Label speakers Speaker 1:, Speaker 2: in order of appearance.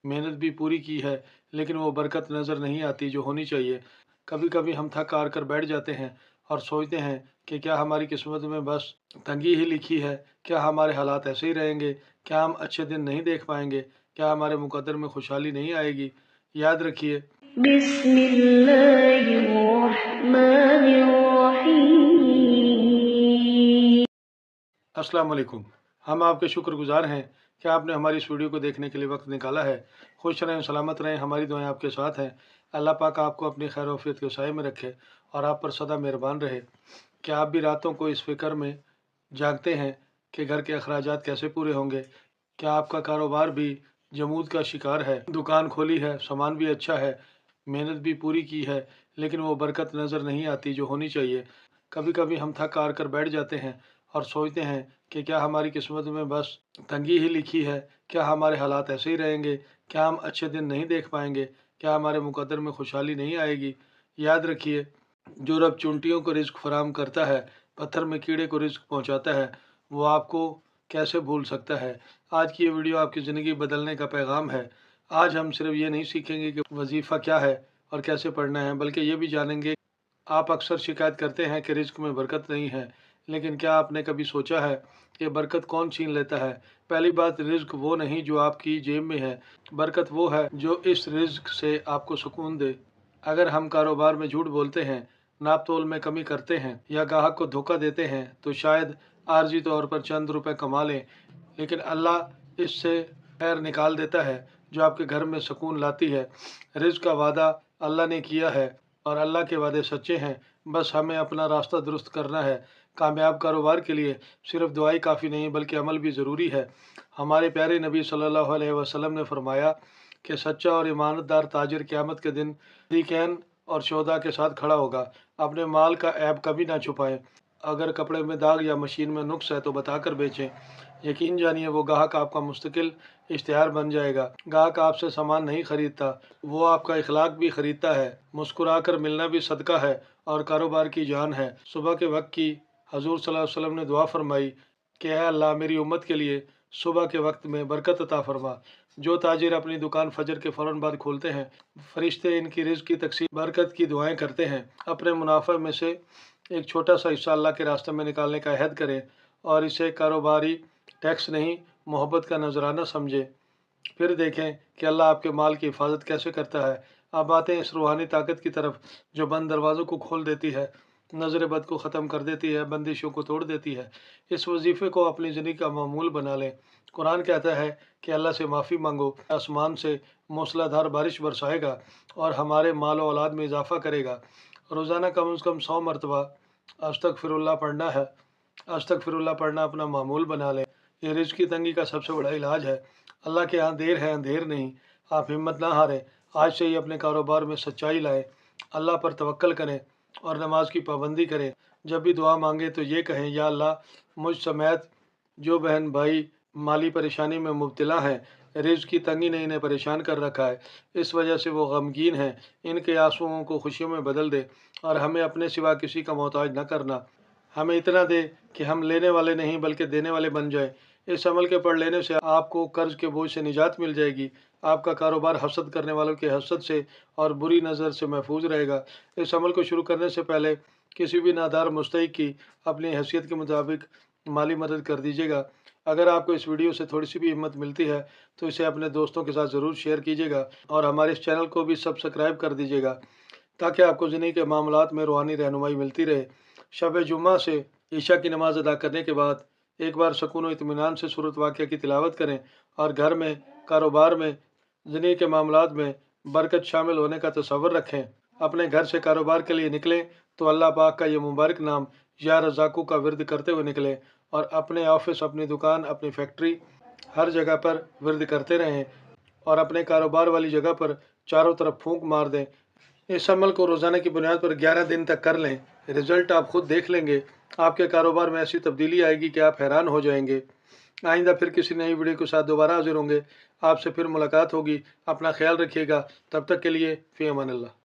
Speaker 1: मेहनत भी पूरी की है, लेकिन वो बरकत नज़र नहीं आती जो होनी चाहिए। कभी कभी हम थक हार कर बैठ जाते हैं और सोचते हैं कि क्या हमारी किस्मत में बस तंगी ही लिखी है, क्या हमारे हालात ऐसे ही रहेंगे, क्या हम अच्छे दिन नहीं देख पाएंगे, क्या हमारे मुकद्दर में खुशहाली नहीं आएगी। याद रखिए, अस्सलाम वालेकुम। हम आपके शुक्रगुजार हैं कि आपने हमारी इस वीडियो को देखने के लिए वक्त निकाला है। खुश रहें, सलामत रहें, हमारी दुआएं आपके साथ हैं। अल्लाह पाक आपको अपनी खैर वफियत के साए में रखे और आप पर सदा मेहरबान रहे। क्या आप भी रातों को इस फिक्र में जागते हैं कि घर के अखराजात कैसे पूरे होंगे? क्या आपका कारोबार भी जमूद का शिकार है? दुकान खोली है, सामान भी अच्छा है, मेहनत भी पूरी की है, लेकिन वो बरकत नज़र नहीं आती जो होनी चाहिए। कभी कभी हम थक हार कर बैठ जाते हैं और सोचते हैं कि क्या हमारी किस्मत में बस तंगी ही लिखी है, क्या हमारे हालात ऐसे ही रहेंगे, क्या हम अच्छे दिन नहीं देख पाएंगे, क्या हमारे मुकद्दर में खुशहाली नहीं आएगी। याद रखिए, जो रब चुनटियों को रिज्क फराम करता है, पत्थर में कीड़े को रिज्क पहुंचाता है, वो आपको कैसे भूल सकता है। आज की ये वीडियो आपकी ज़िंदगी बदलने का पैगाम है। आज हम सिर्फ ये नहीं सीखेंगे कि वजीफ़ा क्या है और कैसे पढ़ना है, बल्कि ये भी जानेंगे। आप अक्सर शिकायत करते हैं कि रिज्क में बरकत नहीं है, लेकिन क्या आपने कभी सोचा है कि बरकत कौन छीन लेता है? पहली बात, रिज्क वो नहीं जो आपकी जेब में है, बरकत वो है जो इस रिज्क से आपको सुकून दे। अगर हम कारोबार में झूठ बोलते हैं, नाप तोल में कमी करते हैं या ग्राहक को धोखा देते हैं तो शायद आर्जी तौर पर चंद रुपए कमा लें, लेकिन अल्लाह इससे खैर निकाल देता है जो आपके घर में सुकून लाती है। रिज्क का वादा अल्लाह ने किया है और अल्लाह के वादे सच्चे हैं, बस हमें अपना रास्ता दुरुस्त करना है। कामयाब कारोबार के लिए सिर्फ दुआई काफ़ी नहीं बल्कि अमल भी ज़रूरी है। हमारे प्यारे नबी सल्लल्लाहु अलैहि वसल्लम ने फरमाया कि सच्चा और ईमानदार ताजिर क़यामत के दिन सिद्दीक़ीन और शुहदा के साथ खड़ा होगा। अपने माल का ऐब कभी ना छुपाएं। अगर कपड़े में दाग या मशीन में नुक्स है तो बताकर बेचें। यकीन जानिए, वो गाहक आपका मुस्तकिल इश्तिहार बन जाएगा। गाहक आपसे सामान नहीं खरीदता, वो आपका इखलाक भी खरीदता है। मुस्कुराकर मिलना भी सदका है और कारोबार की जान है। सुबह के वक्त की हजूर सल्लल्लाहु अलैहि वसल्लम ने दुआ फरमाई कि ऐ अल्लाह, मेरी उम्मत के लिए सुबह के वक्त में बरकत अता फरमा। जो ताजिर अपनी दुकान फजर के फ़ौरन बाद खोलते हैं, फरिश्ते इनकी रिज़्क की तकसीम बरकत की दुआएं करते हैं। अपने मुनाफे में से एक छोटा सा हिस्सा अल्लाह के रास्ते में निकालने का अहद करें और इसे कारोबारी टैक्स नहीं, मोहब्बत का नजराना समझे। फिर देखें कि अल्लाह आपके माल की हिफाजत कैसे करता है। अब आते हैं इस रूहानी ताकत की तरफ जो बंद दरवाज़ों को खोल देती है, नज़र बद को ख़त्म कर देती है, बंदिशों को तोड़ देती है। इस वजीफ़े को अपनी ज़िंदगी का मामूल बना लें। कुरान कहता है कि अल्लाह से माफ़ी मांगो, आसमान से मूसलाधार बारिश बरसाएगा और हमारे माल और औलाद में इजाफ़ा करेगा। रोज़ाना कम से कम 100 मरतबा अस्तगफिरुल्लाह पढ़ना है। अस्तगफिरुल्लाह पढ़ना अपना मामूल बना लें। ये रिज़्क की तंगी का सबसे बड़ा इलाज है। अल्लाह के यहाँ देर है अंधेर नहीं। आप हिम्मत ना हारें, आज से ही अपने कारोबार में सच्चाई लाएं, अल्लाह पर तवक्कल करें और नमाज की पाबंदी करें। जब भी दुआ मांगे तो ये कहें, या अल्लाह, मुझ समेत जो बहन भाई माली परेशानी में मुब्तला हैं, रिज़्क की तंगी ने इन्हें परेशान कर रखा है, इस वजह से वो गमगीन हैं, इनके आंसुओं को खुशियों में बदल दे और हमें अपने सिवा किसी का मोहताज न करना। हमें इतना दे कि हम लेने वाले नहीं बल्कि देने वाले बन जाए। इस अमल के पढ़ लेने से आपको कर्ज के बोझ से निजात मिल जाएगी। आपका कारोबार हसद करने वालों के हसद से और बुरी नज़र से महफूज रहेगा। इस अमल को शुरू करने से पहले किसी भी नादार मुस्तहिक की अपनी हैसियत के मुताबिक माली मदद कर दीजिएगा। अगर आपको इस वीडियो से थोड़ी सी भी हिम्मत मिलती है तो इसे अपने दोस्तों के साथ ज़रूर शेयर कीजिएगा और हमारे इस चैनल को भी सब्सक्राइब कर दीजिएगा ताकि आपको ज़िंदगी के मामलात में रूहानी रहनुमाई मिलती रहे। शब जुम्मा से ईशा की नमाज़ अदा करने के बाद एक बार सुकून और इत्मीनान से सूरत वाक़िया की तिलावत करें और घर में, कारोबार में, ज़िंदगी के मामलात में बरकत शामिल होने का तसव्वुर रखें। अपने घर से कारोबार के लिए निकलें तो अल्लाह पाक का ये मुबारक नाम या रज़ाक़ू का विर्द करते हुए निकलें और अपने ऑफिस, अपनी दुकान, अपनी फैक्ट्री, हर जगह पर विर्द करते रहें और अपने कारोबार वाली जगह पर चारों तरफ फूंक मार दें। इस अमल को रोज़ाना की बुनियाद पर 11 दिन तक कर लें। रिज़ल्ट आप खुद देख लेंगे। आपके कारोबार में ऐसी तब्दीली आएगी कि आप हैरान हो जाएंगे। आइंदा फिर किसी नई वीडियो के साथ दोबारा हाजिर होंगे। आपसे फिर मुलाकात होगी। अपना ख्याल रखिएगा। तब तक के लिए फ़ी अमान अल्लाह।